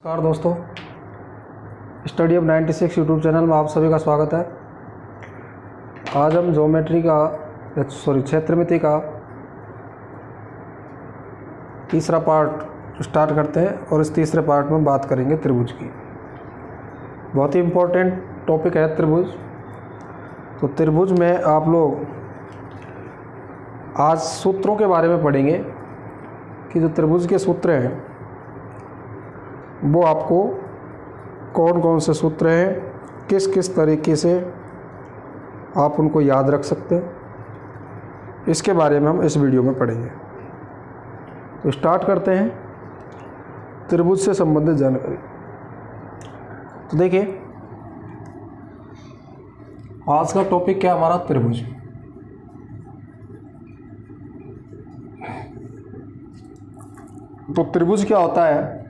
नमस्कार दोस्तों, study of 96 YouTube channel में आप सभी का स्वागत है। आज हम ज्योमेट्री का क्षेत्रमिति का तीसरा पार्ट स्टार्ट करते हैं और इस तीसरे पार्ट में बात करेंगे त्रिभुज की। बहुत ही इम्पोर्टेंट टॉपिक है त्रिभुज। तो त्रिभुज में आप लोग आज सूत्रों के बारे में पढ़ेंगे कि जो त्रिभुज के सूत्र हैं वो आपको कौन कौन से सूत्र हैं, किस किस तरीके से आप उनको याद रख सकते हैं, इसके बारे में हम इस वीडियो में पढ़ेंगे। तो स्टार्ट करते हैं त्रिभुज से संबंधित जानकारी। तो देखिए, आज का टॉपिक क्या हमारा त्रिभुज। तो त्रिभुज क्या होता है?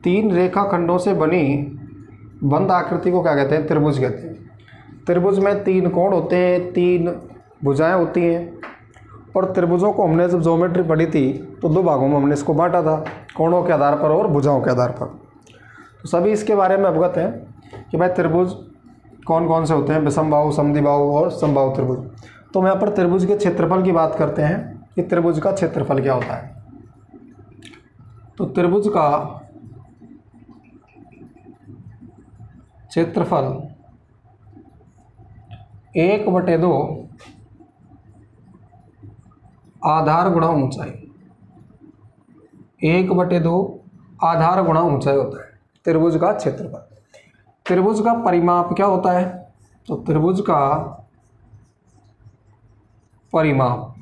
तीन रेखाखंडों से बनी बंद आकृति को क्या कहते हैं? त्रिभुज कहते हैं। त्रिभुज में तीन कोण होते हैं, तीन भुजाएं होती हैं। और त्रिभुजों को हमने जब ज्योमेट्री पढ़ी थी तो दो भागों में हमने इसको बांटा था, कोणों के आधार पर और भुजाओं के आधार पर। तो सभी इसके बारे में अवगत हैं कि भाई त्रिभुज कौन कौन से होते हैं, विषमबाहु, समद्विबाहु और समबाहु त्रिभुज। तो हम यहाँ पर त्रिभुज के क्षेत्रफल की बात करते हैं कि त्रिभुज का क्षेत्रफल क्या होता है। तो त्रिभुज का क्षेत्रफल 1/2 आधार गुणा ऊंचाई, 1/2 आधार गुणा ऊंचाई होता है त्रिभुज का क्षेत्रफल। त्रिभुज का परिमाप क्या होता है? तो त्रिभुज का परिमाप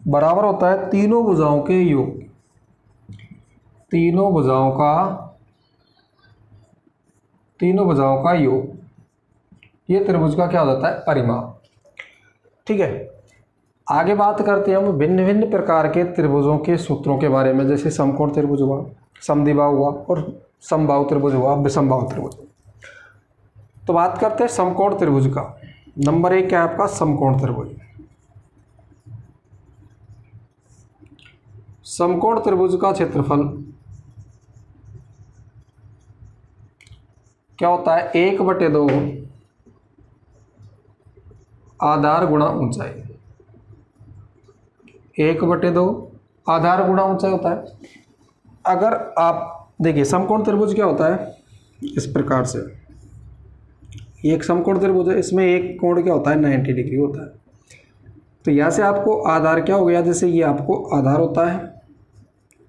बराबर होता है तीनों भुजाओं के योग, तीनों भुजाओं का योग। ये त्रिभुज का क्या होता है? परिमाप। ठीक है, आगे बात करते हैं हम भिन्न भिन्न प्रकार के त्रिभुजों के सूत्रों के बारे में, जैसे समकोण त्रिभुज हुआ, समद्विबाहु हुआ और समबाहु त्रिभुज हुआ, विषमबाहु त्रिभुज। तो बात करते हैं समकोण त्रिभुज का। नंबर 1 क्या है आपका? समकोण त्रिभुज। समकोण त्रिभुज का क्षेत्रफल क्या होता है? 1/2 आधार गुणा ऊंचाई, 1/2 आधार गुणा ऊंचाई होता है। अगर आप देखिए समकोण त्रिभुज क्या होता है, इस प्रकार से एक समकोण त्रिभुज है, इसमें एक कोण क्या होता है? 90 डिग्री होता है। तो यहाँ से आपको आधार क्या हो गया? जैसे ये आपको आधार होता है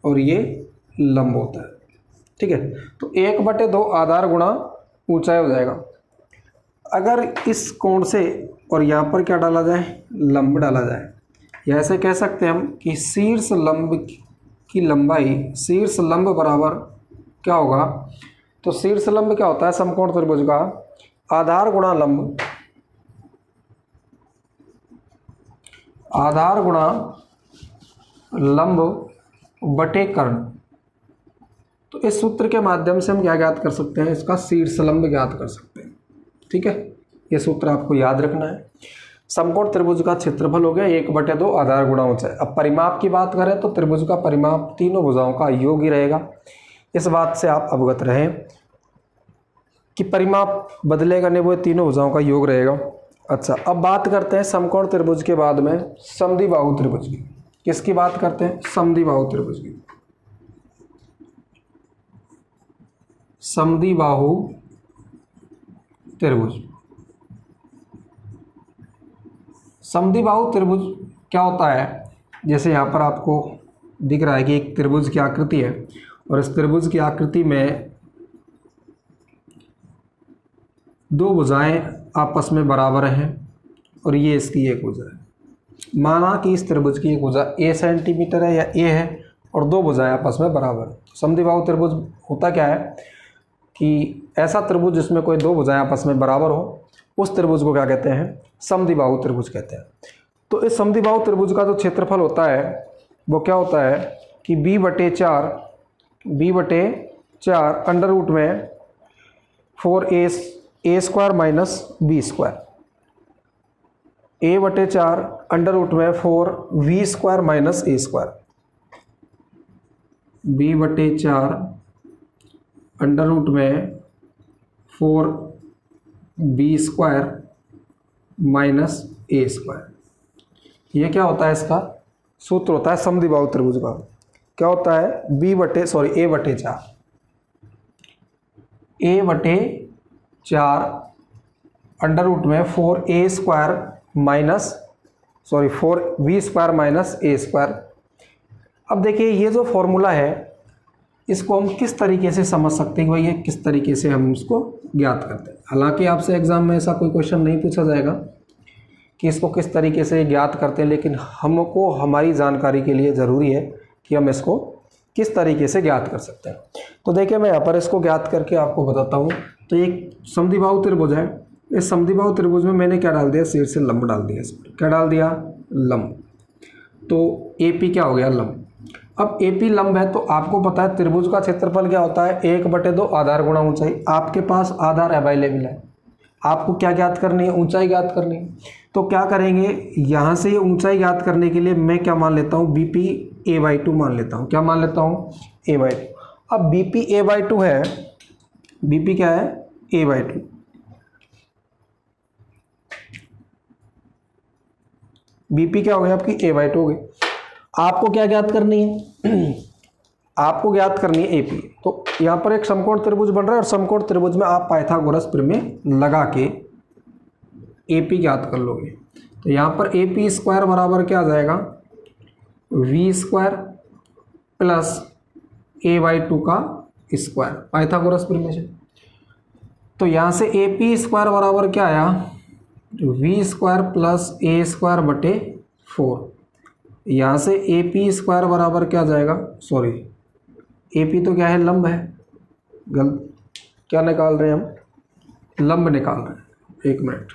और ये लंब होता है। ठीक है, तो 1/2 आधार गुणा ऊंचाई हो जाएगा। अगर इस कोण से और यहाँ पर क्या डाला जाए? लंब डाला जाए, या ऐसे कह सकते हैं हम कि शीर्ष लंब की लंबाई, शीर्ष लंब बराबर क्या होगा? तो शीर्ष लंब क्या होता है समकोण त्रिभुज का? आधार गुणा लंब, आधार गुणा लंब बटे कर्ण। तो इस सूत्र के माध्यम से हम क्या ज्ञात कर सकते हैं? इसका शीर्ष लंब ज्ञात कर सकते हैं। ठीक है, ये सूत्र आपको याद रखना है। समकोण त्रिभुज का क्षेत्रफल हो गया 1/2 आधार गुणा ऊंचाई। अब परिमाप की बात करें तो त्रिभुज का परिमाप तीनों भुजाओं का योग ही रहेगा। इस बात से आप अवगत रहें कि परिमाप बदलेगा नहीं, वो तीनों भुजाओं का योग रहेगा। अच्छा, अब बात करते हैं समकोण त्रिभुज के बाद में समद्विबाहु त्रिभुज की। किसकी बात करते हैं? समद्विबाहु त्रिभुज की। समद्विबाहु त्रिभुज, समद्विबाहु त्रिभुज क्या होता है? जैसे यहाँ पर आपको दिख रहा है कि एक त्रिभुज की आकृति है और इस त्रिभुज की आकृति में दो भुजाएं आपस में बराबर हैं और ये इसकी एक भुजा है। माना कि इस त्रिभुज की एक भुजा a सेंटीमीटर है या a है और दो भुजाएं आपस में बराबर है। समद्विबाहु त्रिभुज होता क्या है कि ऐसा त्रिभुज जिसमें कोई दो भुजाएं आपस में बराबर हो, उस त्रिभुज को क्या कहते हैं? समद्विबाहु त्रिभुज कहते हैं। तो इस समद्विबाहु त्रिभुज का जो क्षेत्रफल होता है वो क्या होता है कि b/4 अंडर रूट में 4a² minus b², a/4 under root में 4v² minus a²। b/4 under root में 4b² माइनस a²। ये क्या होता है, इसका सूत्र होता है समद्विबाहु त्रिभुज का। क्या होता है, a/4 अंडर रूट में 4b² माइनस a²। अब देखिए ये जो फॉर्मूला है इसको हम किस तरीके से समझ सकते हैं कि भाई ये किस तरीके से हम इसको ज्ञात करते हैं। हालांकि आपसे एग्जाम में ऐसा कोई क्वेश्चन नहीं पूछा जाएगा कि इसको किस तरीके से ज्ञात करते हैं, लेकिन हमको हमारी जानकारी के लिए ज़रूरी है कि हम इसको किस तरीके से ज्ञात कर सकते हैं। तो देखिए मैं यहाँ पर इसको ज्ञात करके आपको बताता हूँ। तो एक समद्विबाहु त्रिभुज है, इस समद्विबाहु त्रिभुज में मैंने क्या डाल दिया, शीर्ष से लंब डाल दिया। इस पर क्या डाल दिया, लंब। तो AP क्या हो गया, लंब। अब AP लंब है तो आपको पता है त्रिभुज का क्षेत्रफल क्या होता है, 1/2 आधार गुणा ऊंचाई। आपके पास आधार अवेलेबल है, आपको क्या ज्ञात करनी है, ऊंचाई ज्ञात करनी है। तो क्या करेंगे, यहाँ से ये ऊंचाई ज्ञात करने के लिए मैं क्या मान लेता हूँ, BP a/2 मान लेता हूँ। क्या मान लेता हूँ, a/2। अब BP a/2 है, BP क्या है, a/2। BP क्या हो गया, आपकी a/2 हो गई। आपको क्या ज्ञात करनी है, आपको ज्ञात करनी है AP। तो यहाँ पर एक समकोण त्रिभुज बन रहा है और समकोण त्रिभुज में आप पाइथागोरस प्रमेय लगा के AP ज्ञात कर लोगे। तो यहाँ पर AP² बराबर क्या आ जाएगा, v² प्लस a/2 का स्क्वायर, पाइथागोरस प्रमेय से। तो यहाँ से AP² बराबर क्या आया, v² प्लस a²/4। यहाँ से AP² बराबर क्या आ जाएगा, AP तो क्या है, लंब है, गलत। क्या निकाल रहे हैं हम, लंब निकाल रहे हैं, एक मिनट।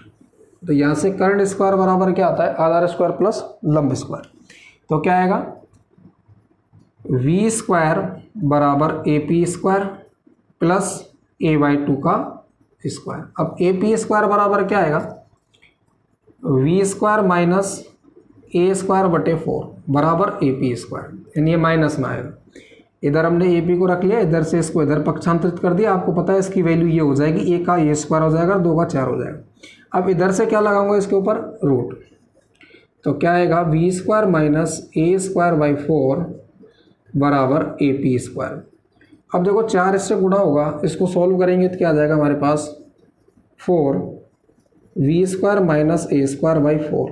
तो यहाँ से कर्ण स्क्वायर बराबर क्या आता है, आधार स्क्वायर प्लस लंब स्क्वायर। तो क्या आएगा, v² बराबर AP² प्लस a/2 का स्क्वायर। अब AP² बराबर क्या आएगा, v² माइनस a²/4 बराबर AP², यानी ये माइनस में आएगा। इधर हमने AP को रख लिया, इधर से इसको इधर पक्षांतरित कर दिया। आपको पता है इसकी वैल्यू ये हो जाएगी, a का a² हो जाएगा, 2 का 4 हो जाएगा। अब इधर से क्या लगाऊंगा इसके ऊपर, रूट। तो क्या आएगा, v² माइनस a²/4 बराबर AP²। अब देखो 4 इससे गुणा होगा, इसको सॉल्व करेंगे तो क्या आ जाएगा हमारे पास, 4v² माइनस a²/4,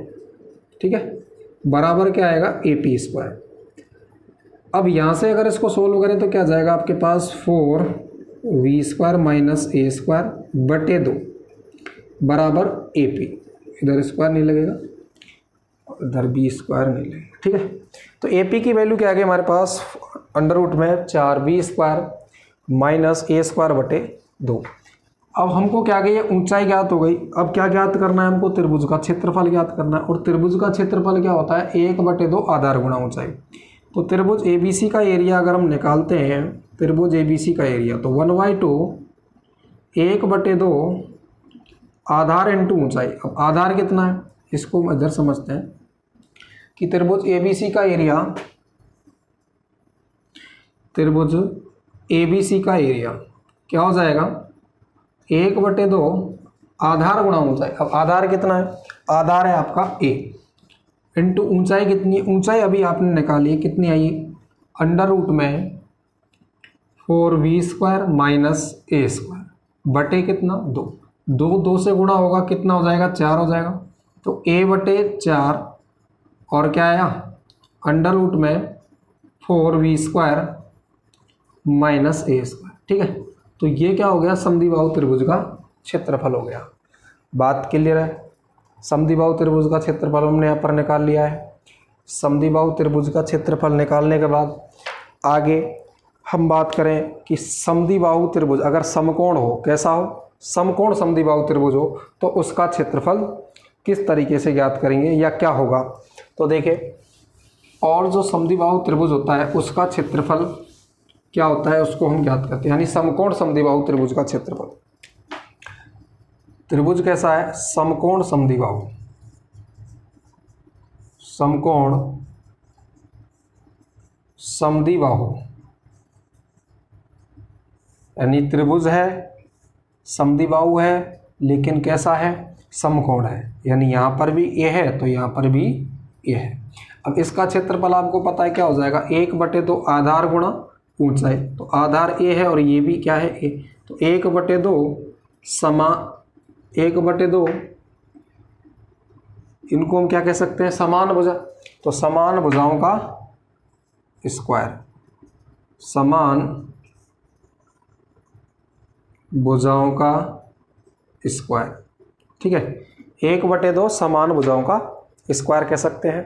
ठीक है, बराबर क्या आएगा, AP²। अब यहाँ से अगर इसको सोल्व करें तो क्या जाएगा आपके पास, 4v² माइनस a²/2 बराबर AP। इधर स्क्वायर नहीं लगेगा, इधर b² नहीं लगेगा, ठीक है। तो AP की वैल्यू क्या आ गई हमारे पास, अंडर रूट में 4v² माइनस a²/2। अब हमको क्या गई, ऊंचाई ज्ञात हो गई। अब क्या ज्ञात करना है हमको, त्रिभुज का क्षेत्रफल ज्ञात करना है। और त्रिभुज का क्षेत्रफल क्या होता है, 1/2 आधार गुणा ऊंचाई। तो त्रिभुज ABC का एरिया अगर हम निकालते हैं, त्रिभुज ABC का एरिया, तो 1/2 1/2 आधार इंटू ऊंचाई। अब आधार कितना है, इसको हम इधर समझते हैं कि त्रिभुज ABC का एरिया, त्रिभुज ABC का एरिया क्या हो जाएगा, 1/2 आधार गुणा ऊंचाई। अब आधार कितना है, आधार है आपका a इंटू ऊंचाई कितनी है, ऊंचाई अभी आपने निकाली है, कितनी आई, अंडर रूट में 4v² माइनस a² बटे कितना, 2। 2 से गुणा होगा, कितना हो जाएगा, 4 हो जाएगा। तो a/4 और क्या आया, अंडर रूट में 4v² माइनस a², ठीक है। तो ये क्या हो गया, समद्विबाहु त्रिभुज का क्षेत्रफल हो गया। बात क्लियर है, समद्विबाहु त्रिभुज का क्षेत्रफल हमने यहाँ पर निकाल लिया है। समद्विबाहु त्रिभुज का क्षेत्रफल निकालने के बाद आगे हम बात करें कि समद्विबाहु त्रिभुज अगर समकोण हो, कैसा हो, समकोण समद्विबाहु त्रिभुज हो, तो उसका क्षेत्रफल किस तरीके से ज्ञात करेंगे या क्या होगा। तो देखिए, और जो समद्विबाहु त्रिभुज होता है उसका क्षेत्रफल क्या होता है, उसको हम ज्ञात करते हैं, यानी समकोण समद्विबाहु त्रिभुज का क्षेत्रफल। त्रिभुज कैसा है, समकोण समद्विबाहु, समकोण समद्विबाहु यानी त्रिभुज है, समद्विबाहु है, लेकिन कैसा है, समकोण है। यानी यहाँ पर भी ए है तो यहाँ पर भी ए है। अब इसका क्षेत्रफल आपको पता है क्या हो जाएगा, 1/2 आधार गुणा ऊंचाई। तो आधार ए है और ये भी क्या है, ए। तो 1/2 1/2 इनको हम क्या कह सकते हैं, समान भुजा। तो समान भुजाओं का स्क्वायर, समान भुजाओं का स्क्वायर, ठीक है। 1/2 समान भुजाओं का स्क्वायर कह सकते हैं।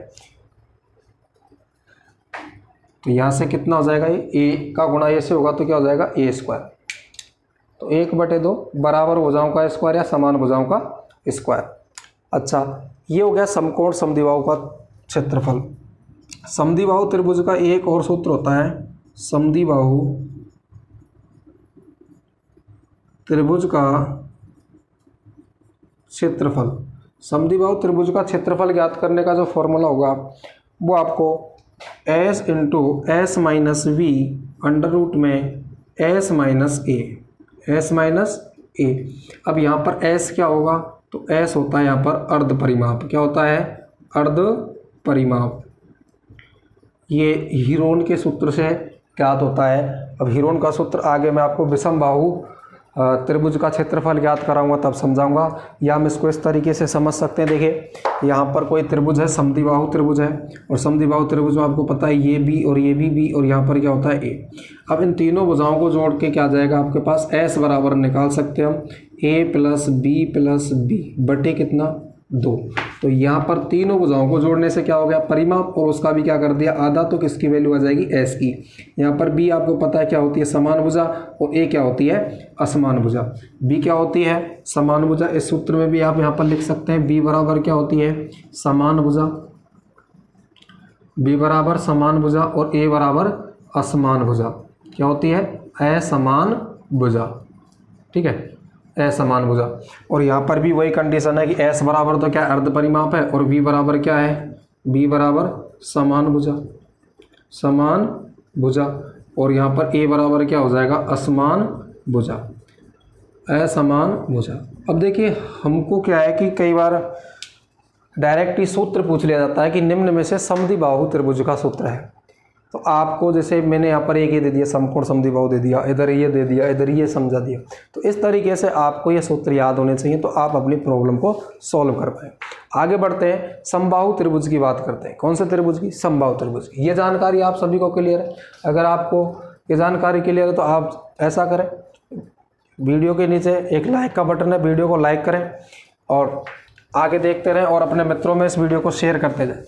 तो यहाँ से कितना हो जाएगा, ये ए का गुणा ए से होगा तो क्या हो जाएगा, ए स्क्वायर। तो 1/2 बराबर भुजाओं का स्क्वायर या समान भुजाओं का स्क्वायर। अच्छा, ये हो गया समकोण समद्विबाहु का क्षेत्रफल। समद्विबाहु त्रिभुज का एक और सूत्र होता है, समद्विबाहु त्रिभुज का क्षेत्रफल। समद्विबाहु त्रिभुज का क्षेत्रफल ज्ञात करने का जो फॉर्मूला होगा वो आपको s into s minus v under root में s माइनस ए। अब यहाँ पर s क्या होगा, तो s होता है यहाँ पर अर्ध परिमाप। क्या होता है, अर्ध परिमाप। ये हीरोन के सूत्र से ज्ञात होता है। अब हीरोन का सूत्र आगे मैं आपको विषमबाहु त्रिभुज का क्षेत्रफल ज्ञात कराऊंगा तब समझाऊंगा, या हम इसको इस तरीके से समझ सकते हैं। देखिए यहाँ पर कोई त्रिभुज है, समद्विबाहु त्रिभुज है, और समद्विबाहु त्रिभुज में आपको पता है ये बी और ये भी और यहाँ पर क्या होता है ए। अब इन तीनों भुजाओं को जोड़ के क्या आ जाएगा आपके पास, एस बराबर निकाल सकते हैं हम ए प्लस बी बटे कितना, 2। तो यहाँ पर तीनों भुजाओं को जोड़ने से क्या हो गया, परिमाप, और उसका भी क्या कर दिया, आधा। तो किसकी वैल्यू आ जाएगी, एस की। यहाँ पर बी आपको पता है क्या होती है, समान भुजा, और ए क्या होती है, असमान भुजा। बी क्या होती है, समान भुजा। इस सूत्र में भी आप यहाँ पर लिख सकते हैं बी बराबर क्या होती है, समान भुजा, बी बराबर समान भुजा, और ए बराबर असमान भुजा। क्या होती है, असमान भुजा, ठीक है, असमान भुजा। और यहाँ पर भी वही कंडीशन है कि एस बराबर तो क्या अर्ध परिमाप है, और बी बराबर क्या है, बी बराबर समान भुजा, समान भुजा। और यहाँ पर ए बराबर क्या हो जाएगा, असमान भुजा, असमान भुजा। अब देखिए हमको क्या है कि कई बार डायरेक्ट ही सूत्र पूछ लिया जाता है कि निम्न में से समद्विबाहु त्रिभुज का सूत्र है। तो आपको जैसे मैंने यहाँ पर एक ये दे दिया, समकोण समद्विबाहु दे दिया, इधर ये दे दिया, इधर ये समझा दिया। तो इस तरीके से आपको ये सूत्र याद होने चाहिए, तो आप अपनी प्रॉब्लम को सॉल्व कर पाए। आगे बढ़ते हैं, समबाहु त्रिभुज की बात करते हैं। कौन से त्रिभुज की, समबाहु त्रिभुज की। ये जानकारी आप सभी को क्लियर है। अगर आपको ये जानकारी क्लियर है तो आप ऐसा करें, वीडियो के नीचे एक लाइक का बटन है, वीडियो को लाइक करें और आगे देखते रहें, और अपने मित्रों में इस वीडियो को शेयर करते जाएं।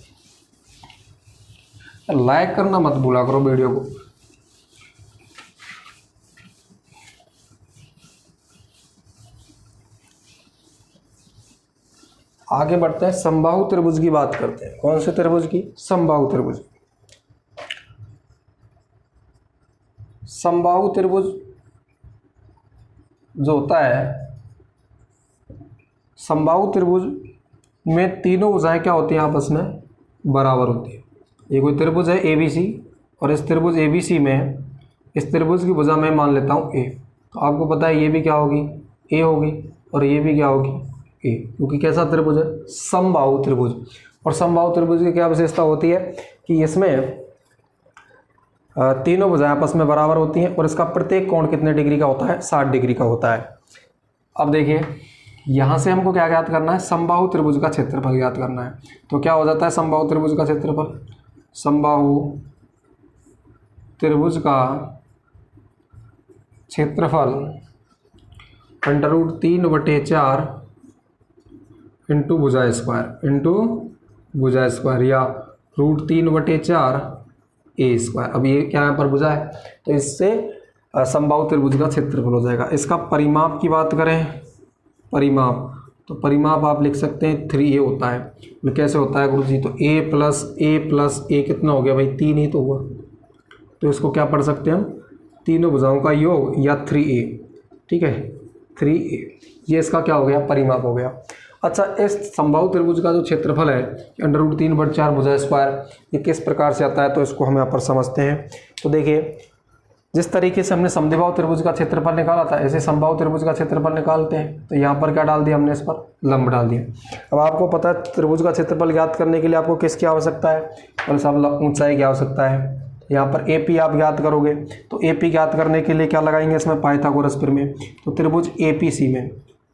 लाइक करना मत भूला करो वीडियो को। आगे बढ़ते हैं, समबाहु त्रिभुज की बात करते हैं। कौन से त्रिभुज की, समबाहु त्रिभुज। समबाहु त्रिभुज जो होता है, समबाहु त्रिभुज में तीनों भुजाएं क्या होती हैं, आपस में बराबर होती है। ये कोई त्रिभुज है ABC, और इस त्रिभुज ABC में इस त्रिभुज की भुजा मैं मान लेता हूँ A। तो आपको पता है ये भी क्या होगी, A होगी, और ये भी क्या होगी, A, क्योंकि कैसा त्रिभुज है, समबाहु त्रिभुज। और समबाहु त्रिभुज की क्या विशेषता होती है कि इसमें तीनों भुजाएं आपस में बराबर होती हैं, और इसका प्रत्येक कोण कितने डिग्री का होता है, 60 डिग्री का होता है। अब देखिए यहाँ से हमको क्या ज्ञात करना है, समबाहु त्रिभुज का क्षेत्रफल ज्ञात करना है। तो क्या हो जाता है समबाहु त्रिभुज का क्षेत्रफल, समबाहु त्रिभुज का क्षेत्रफल √3/4 इंटू भुजा स्क्वायर, या √3/4 A स्क्वायर। अब ये क्या यहाँ पर भुजा है, तो इससे समबाहु त्रिभुज का क्षेत्रफल हो जाएगा। इसका परिमाप की बात करें, परिमाप, तो परिमाप आप लिख सकते हैं 3A होता है। तो कैसे होता है गुरुजी, तो A प्लस A कितना हो गया भाई, 3 ही तो हुआ। तो इसको क्या पढ़ सकते हैं हम, तीनों भुजाओं का योग, या 3A, ठीक है, 3A। ये इसका क्या हो गया, परिमाप हो गया। अच्छा, इस समबाहु त्रिभुज का जो क्षेत्रफल है √3/4 भुजा स्क्वायर, ये किस प्रकार से आता है, तो इसको हम यहाँ पर समझते हैं। तो देखिए जिस तरीके से हमने समद्विबाहु त्रिभुज का क्षेत्रफल निकाला था ऐसे समबाहु त्रिभुज का क्षेत्रफल निकालते हैं। तो यहाँ पर क्या डाल दिया हमने, इस पर लंब डाल दिया। अब आपको पता है त्रिभुज का क्षेत्रफल ज्ञात करने के लिए आपको किसकी आवश्यकता है, बोले साहब ऊंचाई की आवश्यकता है। यहाँ पर AP आप ज्ञात करोगे, तो AP ज्ञात करने के लिए क्या लगाएंगे इसमें, पाइथागोरस प्रमेय। तो त्रिभुज APC में,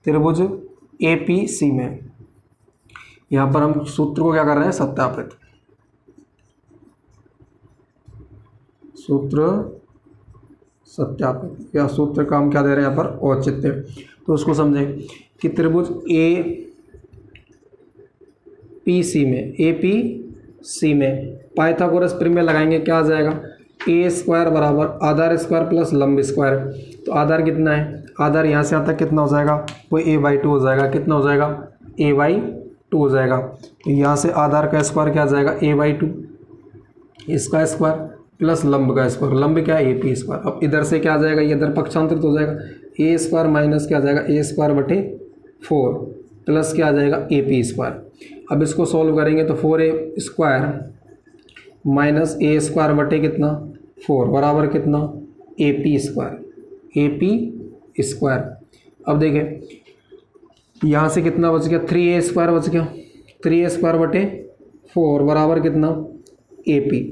त्रिभुज APC में यहाँ पर हम सूत्र को क्या कर रहे हैं, सत्यापित। सूत्र सत्यापित या सूत्र का हम क्या दे रहे हैं यहाँ पर, औचित्य। तो उसको समझें कि त्रिभुज APC में पाइथागोरस प्रमेय लगाएंगे, क्या आ जाएगा, A² बराबर आधार स्क्वायर प्लस लंब स्क्वायर। तो आधार कितना है, आधार यहाँ से यहाँ तक कितना हो जाएगा, वो A/2 हो जाएगा। कितना हो जाएगा, A/2 हो जाएगा। तो यहाँ से आधार का स्क्वायर क्या आ जाएगा, A/2, इसका स्क्वायर प्लस लंब का स्क्वायर, लंब क्या है, AP²। अब इधर से क्या आ जाएगा, ये इधर पक्षांतरित हो जाएगा, A² माइनस क्या आ जाएगा, A²/4 प्लस क्या आ जाएगा, AP²। अब इसको सॉल्व करेंगे तो 4A² माइनस A² कितना, 4 बराबर कितना, AP²। अब देखें यहाँ से कितना बच गया, 3A² बच गया, 3A²/4 बराबर कितना, AP।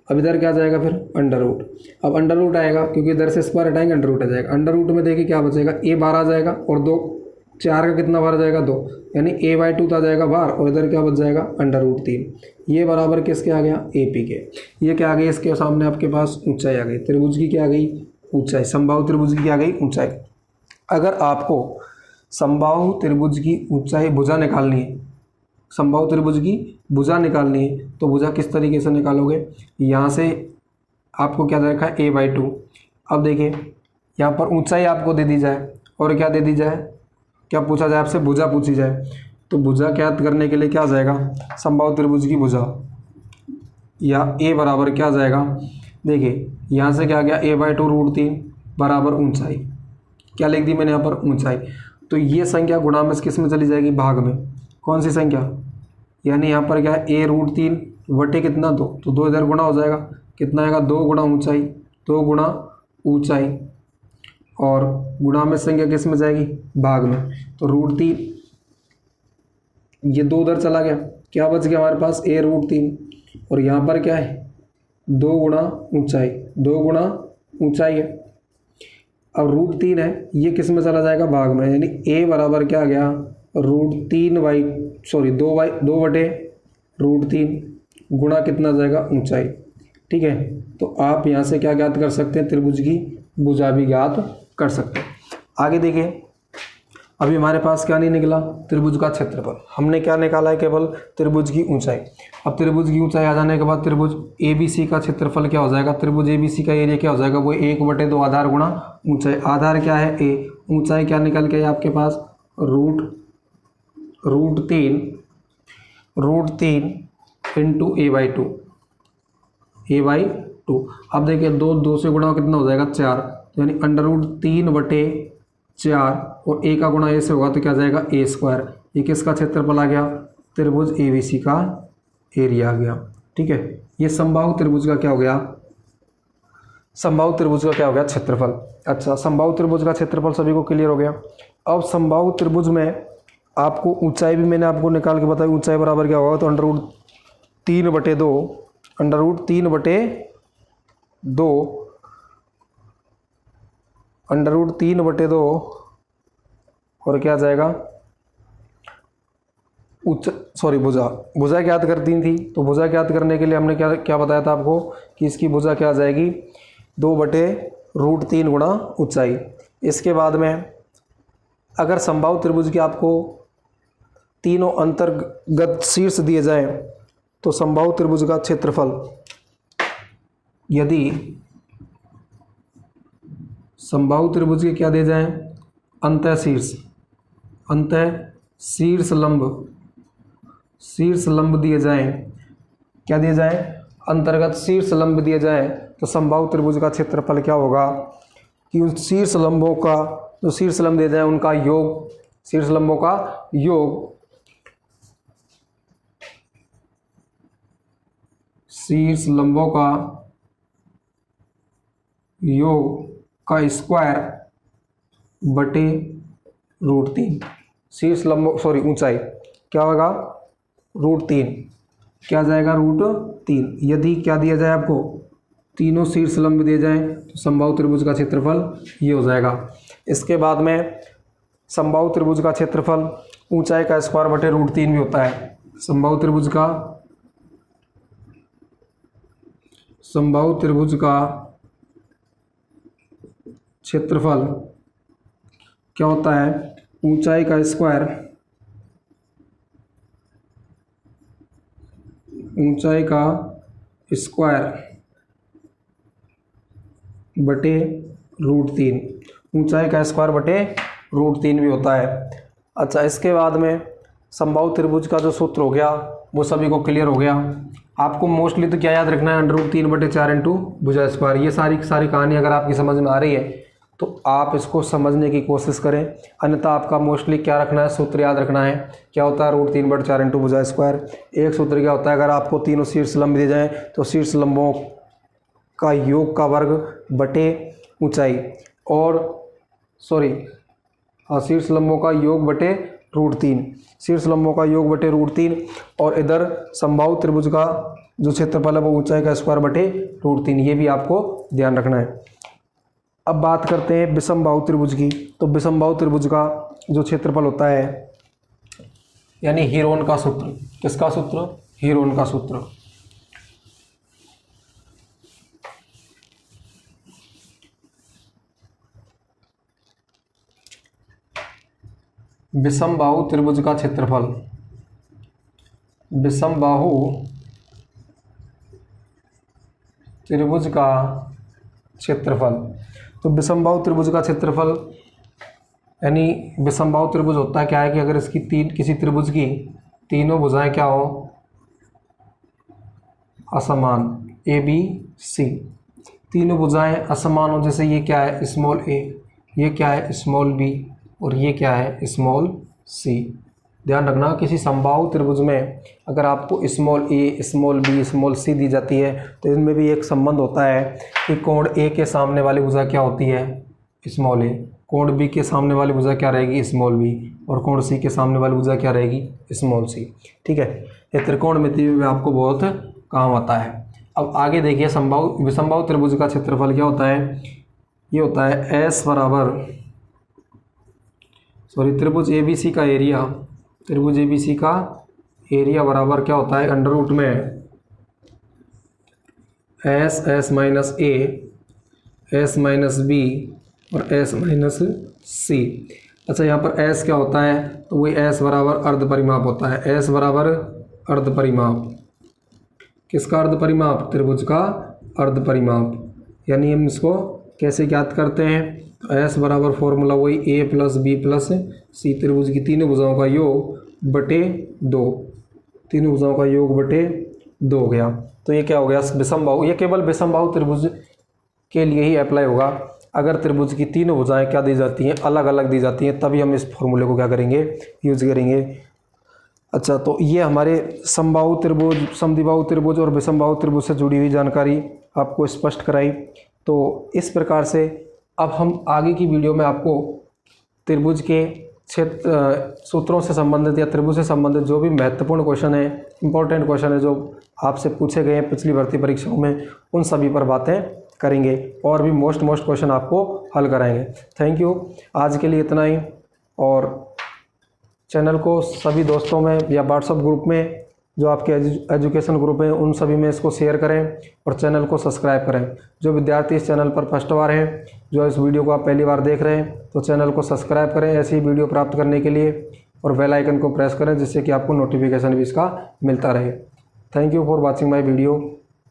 अब इधर क्या आ जाएगा फिर, अंडर रूट। अब अंडर रूट आएगा क्योंकि इधर से स्क्वायर हटाएंगे, अंडर रूट आ जाएगा। अंडर रूट में देखिए क्या बचेगा, A12 आ जाएगा और 2 4 का कितना बार आ जाएगा, 2, यानी A/2 आ जाएगा बाहर और इधर क्या बच जाएगा, अंडर रूट 3। ये बराबर किसके आ गया, AP के। ये क्या आ गई, इसके सामने आपके पास ऊंचाई आ गई, त्रिभुज की क्या आ गई, ऊंचाई, समबाहु त्रिभुज की क्या आ गई, ऊंचाई। अगर आपको समबाहु त्रिभुज की ऊंचाई भुजा निकालनी है, समबाहु त्रिभुज की भुजा निकालनी है, तो भुजा किस तरीके से निकालोगे, यहाँ से आपको क्या दे रखा है, A/2। अब देखिए यहाँ पर ऊंचाई आपको दे दी जाए और क्या दे दी जाए, क्या पूछा जाए आपसे, भुजा पूछी जाए। तो भुजा ज्ञात करने के लिए क्या आ जाएगा, समबाहु त्रिभुज की भुजा, या A बराबर क्या आ जाएगा, देखिए यहाँ से क्या आ गया, A/2√3 बराबर ऊंचाई, क्या लिख दी मैंने यहाँ पर, ऊंचाई। तो ये संख्या गुणा में किस में चली जाएगी, भाग में। कौन सी संख्या, यानी यहाँ पर क्या है, A√3 बटे कितना, 2, तो 2 इधर गुणा हो जाएगा, कितना आएगा, 2 गुणा ऊंचाई, 2 गुणा ऊंचाई, और गुणा में संख्या किस में जाएगी, भाग में। तो √3, ये 2 उधर चला गया, क्या बच गया हमारे पास, A√3, और यहाँ पर क्या है, 2 गुणा ऊंचाई, 2 गुणा ऊंचाई है। अब √3 है, ये किस में चला जाएगा, भाग में, यानी A बराबर क्या आ गया, दो बटे √3 गुणा कितना जाएगा, ऊंचाई। ठीक है, तो आप यहाँ से क्या ज्ञात कर सकते हैं, त्रिभुज की भुजा भी ज्ञात कर सकते हैं। आगे देखिए, अभी हमारे पास क्या नहीं निकला, त्रिभुज का क्षेत्रफल। हमने क्या निकाला है, केवल त्रिभुज की ऊंचाई। अब त्रिभुज की ऊंचाई आ जाने के बाद त्रिभुज ABC का क्षेत्रफल क्या हो जाएगा, त्रिभुज ABC का एरिया क्या हो जाएगा, वो 1/2 आधार गुणा ऊंचाई। आधार क्या है, A, ऊंचाई क्या निकल के आपके पास, √3 इंटू A/2। अब देखिए 2 से गुणा कितना हो जाएगा, 4, यानी √3/4, और A का गुणा A से होगा तो क्या जाएगा, A²। ये किसका क्षेत्रफल आ गया, त्रिभुज ABC का एरिया आ गया। ठीक है, ये समबाहु त्रिभुज का क्या हो गया, समबाहु त्रिभुज का क्या हो गया, क्षेत्रफल। अच्छा, समबाहु त्रिभुज का क्षेत्रफल सभी को क्लियर हो गया। अब समबाहु त्रिभुज में आपको ऊंचाई भी मैंने आपको निकाल के बताई, ऊंचाई बराबर क्या होगा, तो √3/2 और क्या जाएगा, भुजा ज्ञात करती थी। तो भुजा ज्ञात करने के लिए हमने क्या बताया था आपको, कि इसकी भुजा क्या आ जाएगी, 2/√3 गुणा ऊंचाई। इसके बाद में अगर समबाहु त्रिभुज की आपको तीनों अंतर्गत शीर्ष दिए जाएं, तो समबाहु त्रिभुज का क्षेत्रफल, यदि समबाहु त्रिभुज के क्या दिए जाएं, अंतः शीर्ष लंब दिए जाएं, क्या दिए जाएं, अंतर्गत शीर्ष लंब दिए जाएं, तो समबाहु त्रिभुज का क्षेत्रफल क्या होगा, कि उन शीर्ष लंबों का, जो शीर्ष लंब दिए जाएं उनका योग, शीर्ष लंबों का योग, शीर्ष लंबों का योग का स्क्वायर बटे √3। शीर्ष लंब ऊंचाई क्या होगा, √3 क्या जाएगा, √3। यदि क्या दिया जाए आपको, तीनों शीर्ष लंब दिए जाएं तो समबाहु त्रिभुज का क्षेत्रफल ये हो जाएगा। इसके बाद में समबाहु त्रिभुज का क्षेत्रफल ऊंचाई का स्क्वायर बटे √3 भी होता है। समबाहु त्रिभुज का क्षेत्रफल क्या होता है, ऊंचाई का स्क्वायर बटे √3, ऊंचाई का स्क्वायर बटे √3 भी होता है। अच्छा, इसके बाद में समबाहु त्रिभुज का जो सूत्र हो गया वो सभी को क्लियर हो गया। आपको मोस्टली तो क्या याद रखना है, √3/4 इंटू भुजा स्क्वायर। ये सारी कहानी अगर आपकी समझ में आ रही है तो आप इसको समझने की कोशिश करें, अन्यथा आपका मोस्टली क्या रखना है, सूत्र याद रखना है। क्या होता है, √3/4 इंटू भुजा स्क्वायर। एक सूत्र क्या होता है, अगर आपको तीनों शीर्ष लंब दिए जाएँ तो शीर्ष लंबों का योग का वर्ग बटे ऊंचाई, और शीर्ष लंबों का योग बटे √3, शीर्ष लंबों का योग बटे √3, और इधर समबाहु त्रिभुज का जो क्षेत्रफल है वो ऊंचाई का स्क्वायर बटे √3। ये भी आपको ध्यान रखना है। अब बात करते हैं विषमबाहु त्रिभुज की। तो विषमबाहु त्रिभुज का जो क्षेत्रफल होता है, यानी हीरोन का सूत्र। किसका सूत्र, हीरोन का सूत्र। विषमबाहु त्रिभुज का क्षेत्रफल, विषमबाहु त्रिभुज का क्षेत्रफल। तो विषमबाहु त्रिभुज का क्षेत्रफल यानी विषमबाहु त्रिभुज होता है क्या है कि अगर इसकी किसी त्रिभुज की तीनों भुजाएं क्या हो, असमान, ए बी सी, तीनों भुजाएं असमान हो। जैसे ये क्या है, स्मॉल ए, ये क्या है, स्मॉल बी, और ये क्या है, स्मॉल सी। ध्यान रखना, किसी समबाहु त्रिभुज में अगर आपको स्मॉल ए, स्मॉल बी, स्मॉल सी दी जाती है तो इनमें भी एक संबंध होता है कि कोण ए के सामने वाली भुजा क्या होती है, स्मॉल ए, कोण बी के सामने वाली भुजा क्या रहेगी, स्मॉल बी, और कोण सी के सामने वाली भुजा क्या रहेगी, स्मॉल सी। ठीक है, ये त्रिकोणमिति में आपको बहुत काम आता है। अब आगे देखिए, विषमबाहु त्रिभुज का क्षेत्रफल क्या होता है, ये होता है एस बराबर त्रिभुज ABC का एरिया, त्रिभुज ABC का एरिया बराबर क्या होता है, अंडर रूट में S minus A, S minus B और S माइनस C। अच्छा, यहाँ पर S क्या होता है, तो वही S बराबर अर्ध परिमाप होता है। S बराबर अर्ध परिमाप, किसका अर्ध परिमाप, त्रिभुज का अर्ध परिमाप। यानी हम इसको कैसे ज्ञात करते हैं, S बराबर फॉर्मूला वही A plus B plus C, त्रिभुज की तीनों भुजाओं का योग बटे 2, तीनों भुजाओं का योग बटे 2 हो गया। तो ये क्या हो गया, विषमबाहु। ये केवल विषमबाहु त्रिभुज के लिए ही अप्लाई होगा। अगर त्रिभुज की तीनों भुजाएं क्या दी जाती हैं, अलग अलग दी जाती हैं, तभी हम इस फॉर्मूले को क्या करेंगे, यूज करेंगे। अच्छा, तो ये हमारे समबाहु त्रिभुज, समद्विबाहु त्रिभुज और विषमबाहु त्रिभुज से जुड़ी हुई जानकारी आपको स्पष्ट कराई। तो इस प्रकार से अब हम आगे की वीडियो में आपको त्रिभुज के सूत्रों से संबंधित या त्रिभुज से संबंधित जो भी महत्वपूर्ण क्वेश्चन है, इंपॉर्टेंट क्वेश्चन है जो आपसे पूछे गए हैं पिछली भर्ती परीक्षाओं में, उन सभी पर बातें करेंगे और भी मोस्ट क्वेश्चन आपको हल कराएंगे। थैंक यू, आज के लिए इतना ही। और चैनल को सभी दोस्तों में या व्हाट्सएप ग्रुप में, जो आपके एजुकेशन ग्रुप हैं, उन सभी में इसको शेयर करें और चैनल को सब्सक्राइब करें। जो विद्यार्थी इस चैनल पर फर्स्ट बार हैं, जो इस वीडियो को आप पहली बार देख रहे हैं, तो चैनल को सब्सक्राइब करें ऐसी ही वीडियो प्राप्त करने के लिए, और बेल आइकन को प्रेस करें जिससे कि आपको नोटिफिकेशन भी इसका मिलता रहे। Thank you for watching my video.